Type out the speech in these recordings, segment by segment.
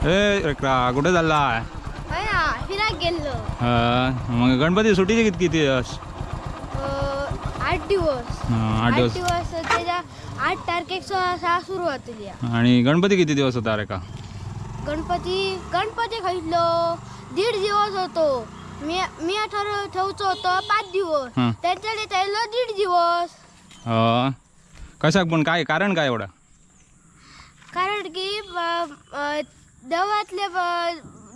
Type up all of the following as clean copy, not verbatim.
कुठे चालला फिरायला गेलो. मग गणपती सुट्टीचे किती किती दिवस? 8 दिवस. 8 दिवस. त्याच्या 8 तारखेक सुरुवात केली. आणि गणपती किती दिवस होता रे का? गणपती खायलो 1.5 दिवस होतो. मी ठेवतो होतो 5 दिवस. त्यांच्याकडे त्याला 1.5 दिवस. कशाक पण काय कारण काय एवढा? कारण की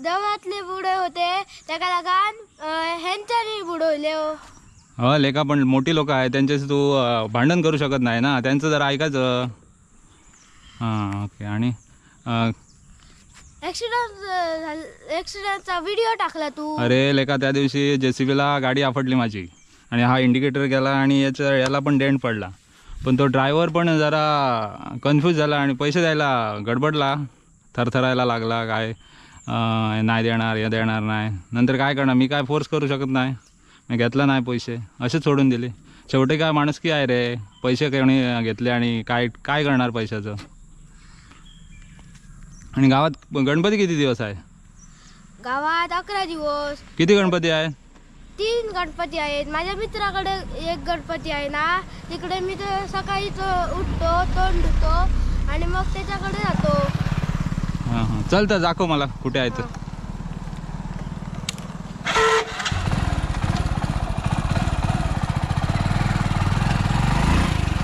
देवातले बुडे होते त्याका लगान ह्यांच्यानी बुडवले. लेका पण मोठी लोक आहे त्यांच्याशी तू भांडण करू शकत नाही ना, त्यांचं जरा ऐकायचं. ओके. आणि ॲक्सिडेंटचा व्हिडिओ टाकला तू. अरे लेका त्या दिवशी JCBला गाडी आपटली माझी आणि हा इंडिकेटर गेला आणि याला पण डेंट पडला. पण तो ड्रायव्हर पण जरा कन्फ्यूज झाला आणि पैसे द्यायला गडबडला, थरथरायला लागला. काय नाही देणार, हे देणार नाही. नंतर काय करणार, मी काय फोर्स करू शकत नाही. मी घेतला नाही पैसे, असेच सोडून दिले. शेवटी काय माणुसकी आहे रे, पैसे कोणी घेतले आणि काय काय करणार पैशाचं. आणि गावात गणपती किती दिवस आहे? गावात 11 दिवस. किती गणपती आहे? 3 गणपती आहेत. माझ्या मित्राकडे एक गणपती आहे ना, तिकडे मी तर सकाळी उठतो, तोंड धुतो आणि मग त्याच्याकडे जातो. हां चल तर दाखव मला कुठे आहे तर.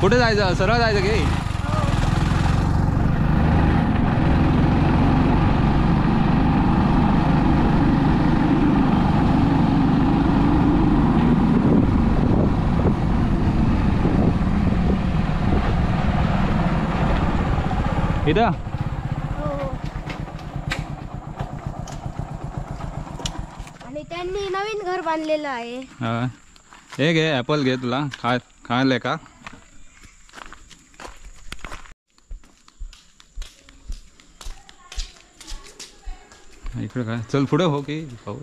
कुठे जायचं? सरळ जायचं की? इथं आणि त्यांनी नवीन घर बांधलेलं आहे. हे घे ॲपल घे, तुला खायला का? इकडे काय? चल पुढे हो की भाऊ.